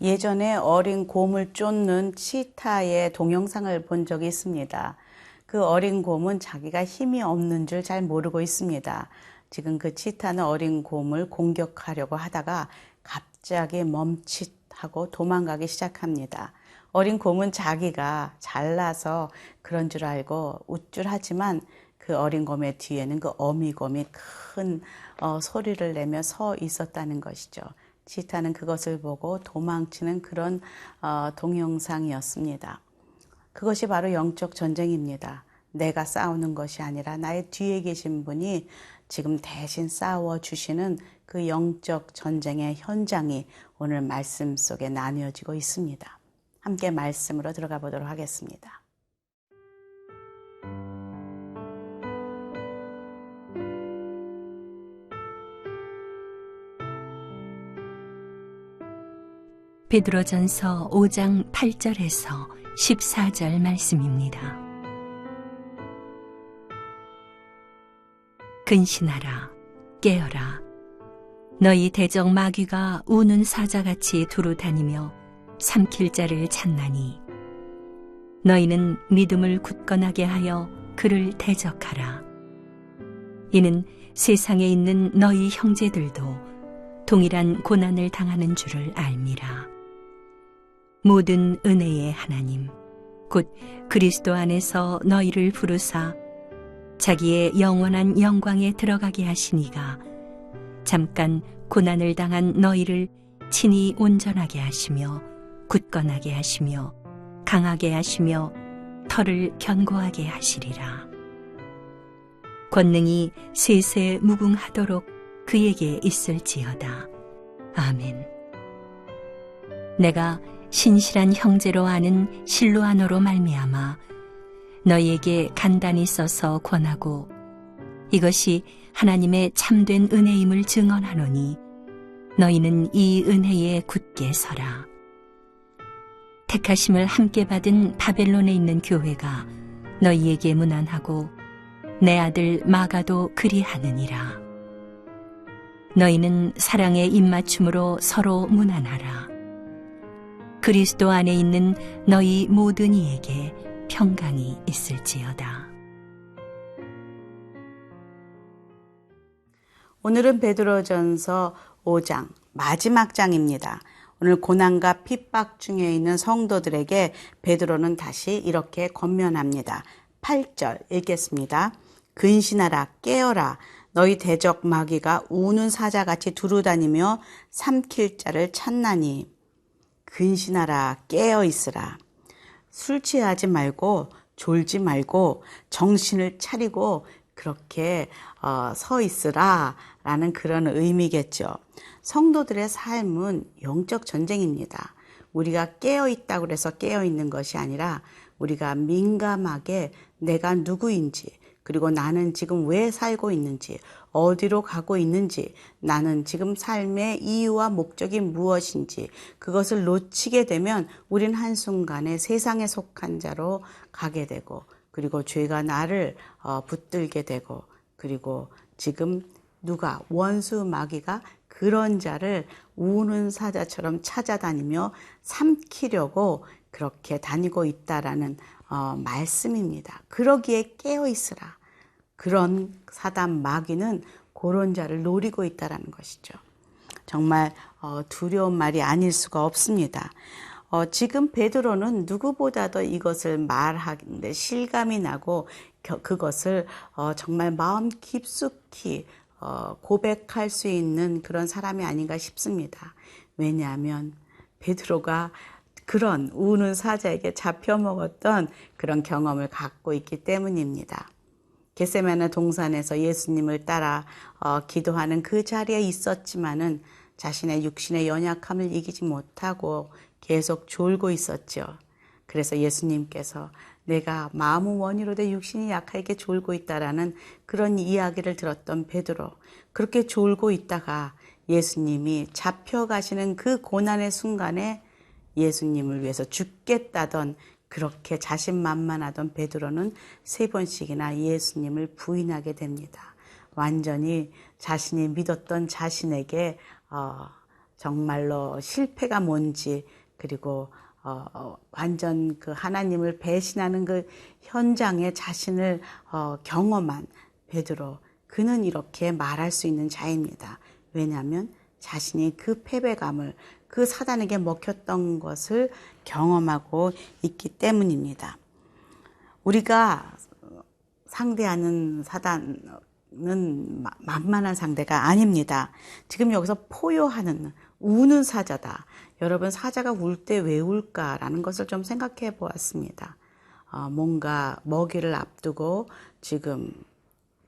예전에 어린 곰을 쫓는 치타의 동영상을 본 적이 있습니다. 그 어린 곰은 자기가 힘이 없는 줄 잘 모르고 있습니다. 지금 그 치타는 어린 곰을 공격하려고 하다가 갑자기 멈칫하고 도망가기 시작합니다. 어린 곰은 자기가 잘나서 그런 줄 알고 우쭐하지만 그 어린 곰의 뒤에는 그 어미곰이 큰 소리를 내며 서 있었다는 것이죠. 치타는 그것을 보고 도망치는 그런 동영상이었습니다. 그것이 바로 영적 전쟁입니다. 내가 싸우는 것이 아니라 나의 뒤에 계신 분이 지금 대신 싸워주시는 그 영적 전쟁의 현장이 오늘 말씀 속에 나뉘어지고 있습니다. 함께 말씀으로 들어가 보도록 하겠습니다. 베드로전서 5장 8절에서 14절 말씀입니다. 근신하라, 깨어라. 너희 대적 마귀가 우는 사자같이 두루 다니며 삼킬 자를 찾나니 너희는 믿음을 굳건하게 하여 그를 대적하라. 이는 세상에 있는 너희 형제들도 동일한 고난을 당하는 줄을 알미라. 모든 은혜의 하나님, 곧 그리스도 안에서 너희를 부르사 자기의 영원한 영광에 들어가게 하시니가 잠깐 고난을 당한 너희를 친히 온전하게 하시며 굳건하게 하시며 강하게 하시며 털을 견고하게 하시리라. 권능이 세세 무궁하도록 그에게 있을지어다. 아멘. 내가 신실한 형제로 아는 실로아노로 말미암아 너희에게 간단히 써서 권하고 이것이 하나님의 참된 은혜임을 증언하노니 너희는 이 은혜에 굳게 서라. 택하심을 함께 받은 바벨론에 있는 교회가 너희에게 문안하고 내 아들 마가도 그리하느니라. 너희는 사랑의 입맞춤으로 서로 문안하라. 그리스도 안에 있는 너희 모든 이에게 평강이 있을지어다. 오늘은 베드로전서 5장 마지막 장입니다. 오늘 고난과 핍박 중에 있는 성도들에게 베드로는 다시 이렇게 권면합니다. 8절 읽겠습니다. 근신하라, 깨어라. 너희 대적 마귀가 우는 사자같이 두루다니며 삼킬 자를 찾나니. 근신하라, 깨어있으라. 술 취하지 말고 졸지 말고 정신을 차리고 그렇게 서 있으라 라는 그런 의미겠죠. 성도들의 삶은 영적 전쟁입니다. 우리가 깨어있다고 해서 깨어있는 것이 아니라 우리가 민감하게 내가 누구인지 그리고 나는 지금 왜 살고 있는지 어디로 가고 있는지 나는 지금 삶의 이유와 목적이 무엇인지 그것을 놓치게 되면 우린 한순간에 세상에 속한 자로 가게 되고 그리고 죄가 나를 붙들게 되고 그리고 지금 누가 원수 마귀가 그런 자를 우는 사자처럼 찾아다니며 삼키려고 그렇게 다니고 있다라는 말씀입니다. 그러기에 깨어 있으라. 그런 사단 마귀는 그런 자를 노리고 있다라는 것이죠. 정말 두려운 말이 아닐 수가 없습니다. 지금 베드로는 누구보다도 이것을 말하는데 실감이 나고 그것을 정말 마음 깊숙이 고백할 수 있는 그런 사람이 아닌가 싶습니다. 왜냐하면 베드로가 그런 우는 사자에게 잡혀먹었던 그런 경험을 갖고 있기 때문입니다. 겟세마네 동산에서 예수님을 따라 기도하는 그 자리에 있었지만은 자신의 육신의 연약함을 이기지 못하고 계속 졸고 있었죠. 그래서 예수님께서 내가 마음의 원이로 내 육신이 약하게 졸고 있다라는 그런 이야기를 들었던 베드로, 그렇게 졸고 있다가 예수님이 잡혀가시는 그 고난의 순간에 예수님을 위해서 죽겠다던 그렇게 자신만만하던 베드로는 3번씩이나 예수님을 부인하게 됩니다. 완전히 자신이 믿었던 자신에게 정말로 실패가 뭔지, 그리고 완전 그 하나님을 배신하는 그 현장에 자신을 경험한 베드로, 그는 이렇게 말할 수 있는 자입니다. 왜냐하면 자신이 그 패배감을, 그 사단에게 먹혔던 것을 경험하고 있기 때문입니다. 우리가 상대하는 사단은 만만한 상대가 아닙니다. 지금 여기서 포효하는, 우는 사자다. 여러분, 사자가 울 때 왜 울까라는 것을 좀 생각해 보았습니다. 뭔가 먹이를 앞두고 지금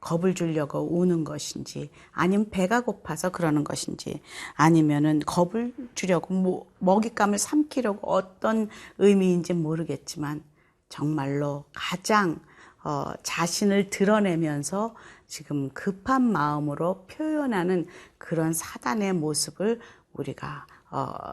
겁을 주려고 우는 것인지, 아니면 배가 고파서 그러는 것인지, 아니면은 겁을 주려고 먹잇감을 삼키려고, 어떤 의미인지 모르겠지만 정말로 가장 자신을 드러내면서 지금 급한 마음으로 표현하는 그런 사단의 모습을 우리가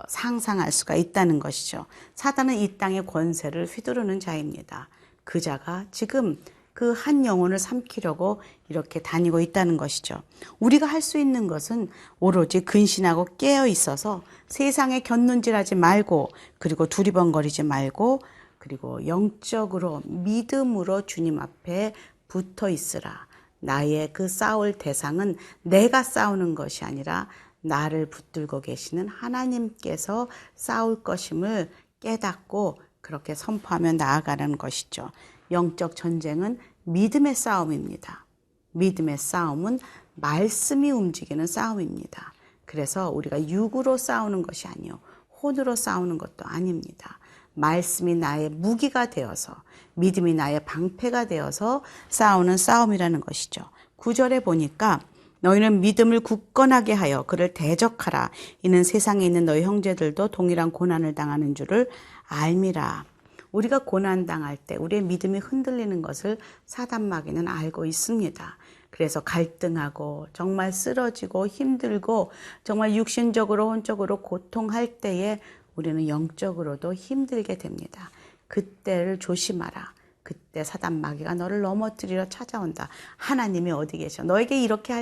상상할 수가 있다는 것이죠. 사단은 이 땅의 권세를 휘두르는 자입니다. 그 자가 지금 그 한 영혼을 삼키려고 이렇게 다니고 있다는 것이죠. 우리가 할 수 있는 것은 오로지 근신하고 깨어 있어서 세상에 곁눈질하지 말고, 그리고 두리번거리지 말고, 그리고 영적으로 믿음으로 주님 앞에 붙어 있으라. 나의 그 싸울 대상은 내가 싸우는 것이 아니라 나를 붙들고 계시는 하나님께서 싸울 것임을 깨닫고 그렇게 선포하며 나아가는 것이죠. 영적 전쟁은 믿음의 싸움입니다. 믿음의 싸움은 말씀이 움직이는 싸움입니다. 그래서 우리가 육으로 싸우는 것이 아니요, 혼으로 싸우는 것도 아닙니다. 말씀이 나의 무기가 되어서, 믿음이 나의 방패가 되어서 싸우는 싸움이라는 것이죠. 9절에 보니까 너희는 믿음을 굳건하게 하여 그를 대적하라. 이는 세상에 있는 너희 형제들도 동일한 고난을 당하는 줄을 알미라. 우리가 고난당할 때 우리의 믿음이 흔들리는 것을 사단 마귀는 알고 있습니다. 그래서 갈등하고 정말 쓰러지고 힘들고 정말 육신적으로 혼적으로 고통할 때에 우리는 영적으로도 힘들게 됩니다. 그때를 조심하라. 그때 사단 마귀가 너를 넘어뜨리러 찾아온다. 하나님이 어디 계셔? 너에게 이렇게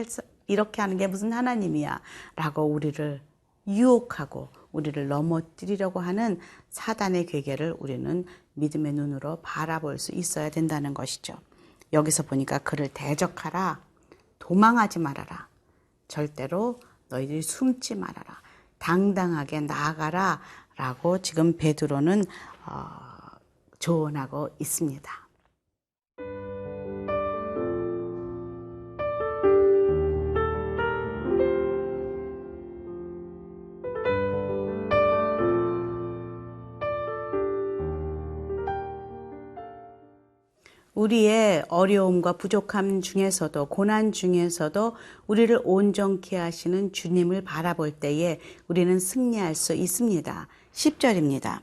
하는 게 무슨 하나님이야? 라고 우리를 유혹하고 우리를 넘어뜨리려고 하는 사단의 괴계를 우리는 믿음의 눈으로 바라볼 수 있어야 된다는 것이죠. 여기서 보니까 그를 대적하라. 도망하지 말아라. 절대로 너희들이 숨지 말아라. 당당하게 나아가라. 라고 지금 베드로는 조언하고 있습니다. 우리의 어려움과 부족함 중에서도, 고난 중에서도 우리를 온전케 하시는 주님을 바라볼 때에 우리는 승리할 수 있습니다. 10절입니다.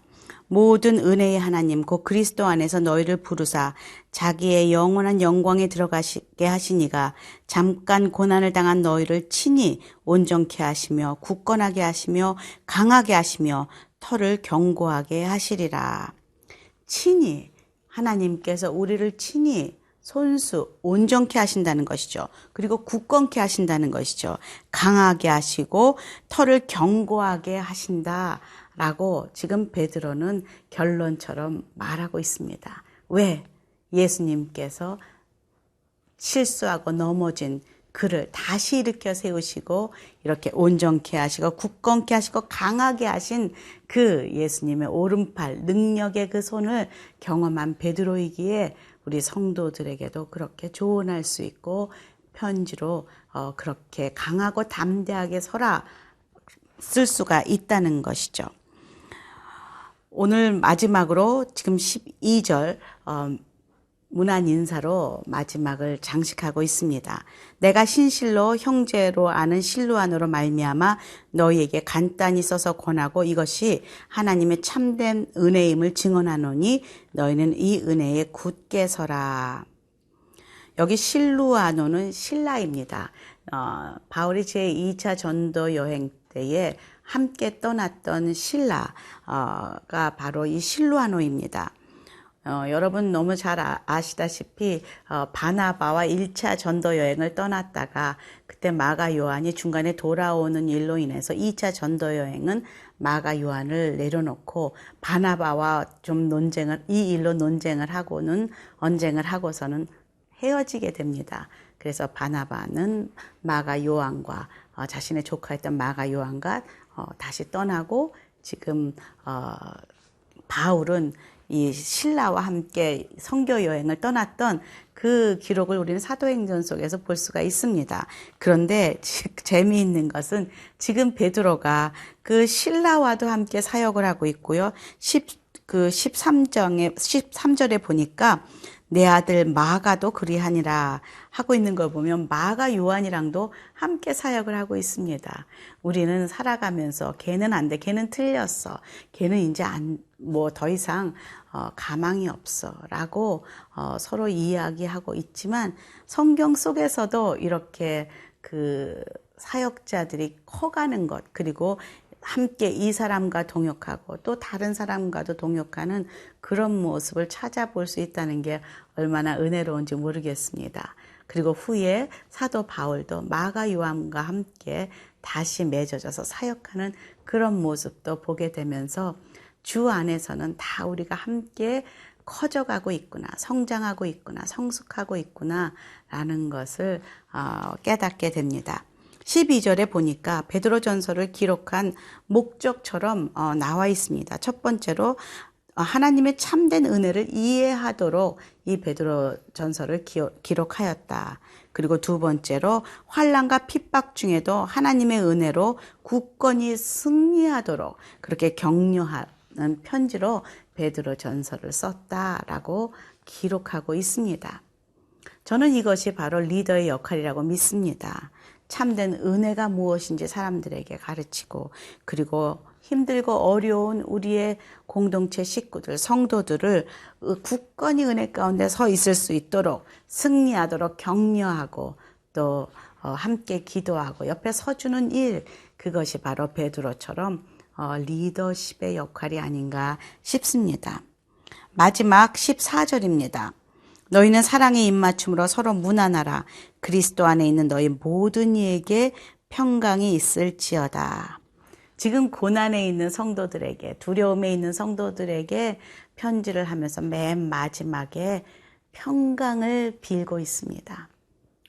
모든 은혜의 하나님 곧 그리스도 안에서 너희를 부르사 자기의 영원한 영광에 들어가게 하시니가 잠깐 고난을 당한 너희를 친히 온전케 하시며 굳건하게 하시며 강하게 하시며 터를 견고하게 하시리라. 친히, 하나님께서 우리를 친히 손수 온전케 하신다는 것이죠. 그리고 굳건케 하신다는 것이죠. 강하게 하시고 터를 견고하게 하신다라고 지금 베드로는 결론처럼 말하고 있습니다. 왜? 예수님께서 실수하고 넘어진 그를 다시 일으켜 세우시고 이렇게 온전케 하시고 굳건케 하시고 강하게 하신 그 예수님의 오른팔 능력의 그 손을 경험한 베드로이기에 우리 성도들에게도 그렇게 조언할 수 있고 편지로 그렇게 강하고 담대하게 서라 쓸 수가 있다는 것이죠. 오늘 마지막으로 지금 12절 문안 인사로 마지막을 장식하고 있습니다. 내가 신실로 형제로 아는 실로안으로 말미암아 너희에게 간단히 써서 권하고 이것이 하나님의 참된 은혜임을 증언하노니 너희는 이 은혜에 굳게 서라. 여기 실루아노는 신라입니다. 바울이 제2차 전도 여행 때에 함께 떠났던 신라가 바로 이 실루아노입니다. 여러분 너무 잘 아시다시피 바나바와 1차 전도 여행을 떠났다가 그때 마가 요한이 중간에 돌아오는 일로 인해서 2차 전도 여행은 마가 요한을 내려놓고 바나바와 좀 이 일로 논쟁을 하고는 언쟁을 하고서는 헤어지게 됩니다. 그래서 바나바는 마가 요한과 자신의 조카였던 마가 요한과 다시 떠나고 지금 바울은 이 신라와 함께 선교 여행을 떠났던 그 기록을 우리는 사도행전 속에서 볼 수가 있습니다. 그런데 재미있는 것은 지금 베드로가 그 신라와도 함께 사역을 하고 있고요. 13절에 보니까 내 아들 마가도 그리하니라 하고 있는 걸 보면 마가 요한이랑도 함께 사역을 하고 있습니다. 우리는 살아가면서 걔는 안 돼, 걔는 틀렸어, 걔는 이제 더 이상 가망이 없어 라고 서로 이야기하고 있지만 성경 속에서도 이렇게 그 사역자들이 커가는 것, 그리고 함께 이 사람과 동역하고 또 다른 사람과도 동역하는 그런 모습을 찾아볼 수 있다는 게 얼마나 은혜로운지 모르겠습니다. 그리고 후에 사도 바울도 마가 요한과 함께 다시 맺어져서 사역하는 그런 모습도 보게 되면서 주 안에서는 다 우리가 함께 커져가고 있구나, 성장하고 있구나, 성숙하고 있구나 라는 것을 깨닫게 됩니다. 12절에 보니까 베드로전서를 기록한 목적처럼 나와 있습니다. 첫 번째로 하나님의 참된 은혜를 이해하도록 이 베드로전서를 기록하였다. 그리고 두 번째로 환난과 핍박 중에도 하나님의 은혜로 굳건히 승리하도록 그렇게 격려하는 편지로 베드로전서를 썼다라고 기록하고 있습니다. 저는 이것이 바로 리더의 역할이라고 믿습니다. 참된 은혜가 무엇인지 사람들에게 가르치고, 그리고 힘들고 어려운 우리의 공동체 식구들, 성도들을 굳건히 은혜 가운데 서 있을 수 있도록 승리하도록 격려하고 또 함께 기도하고 옆에 서주는 일, 그것이 바로 베드로처럼 리더십의 역할이 아닌가 싶습니다. 마지막 14절입니다. 너희는 사랑의 입맞춤으로 서로 문안하라. 그리스도 안에 있는 너희 모든 이에게 평강이 있을지어다. 지금 고난에 있는 성도들에게, 두려움에 있는 성도들에게 편지를 하면서 맨 마지막에 평강을 빌고 있습니다.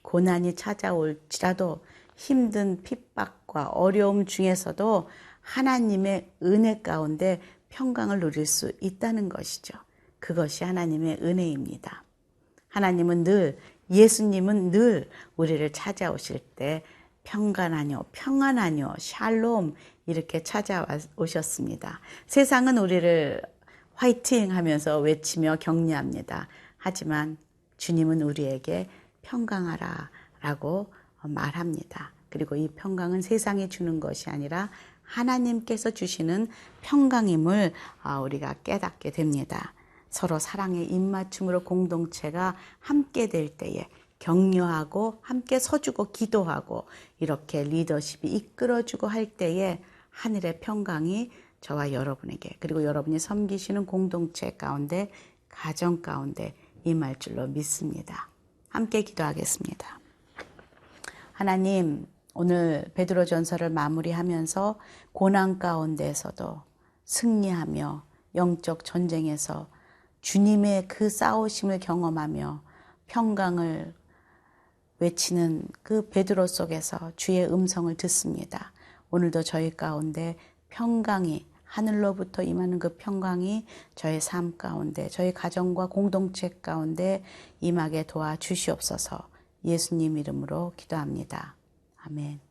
고난이 찾아올지라도 힘든 핍박과 어려움 중에서도 하나님의 은혜 가운데 평강을 누릴 수 있다는 것이죠. 그것이 하나님의 은혜입니다. 하나님은 늘, 예수님은 늘 우리를 찾아오실 때 평강하뇨, 평안하뇨, 샬롬 이렇게 찾아오셨습니다. 세상은 우리를 화이팅 하면서 외치며 격려합니다. 하지만 주님은 우리에게 평강하라 라고 말합니다. 그리고 이 평강은 세상이 주는 것이 아니라 하나님께서 주시는 평강임을 우리가 깨닫게 됩니다. 서로 사랑의 입맞춤으로 공동체가 함께 될 때에 격려하고 함께 서주고 기도하고 이렇게 리더십이 이끌어주고 할 때에 하늘의 평강이 저와 여러분에게, 그리고 여러분이 섬기시는 공동체 가운데, 가정 가운데 임할 줄로 믿습니다. 함께 기도하겠습니다. 하나님, 오늘 베드로전서를 마무리하면서 고난 가운데에서도 승리하며 영적 전쟁에서 주님의 그 싸우심을 경험하며 평강을 외치는 그 베드로 속에서 주의 음성을 듣습니다. 오늘도 저희 가운데 평강이, 하늘로부터 임하는 그 평강이 저의 삶 가운데, 저희 가정과 공동체 가운데 임하게 도와주시옵소서. 예수님 이름으로 기도합니다. 아멘.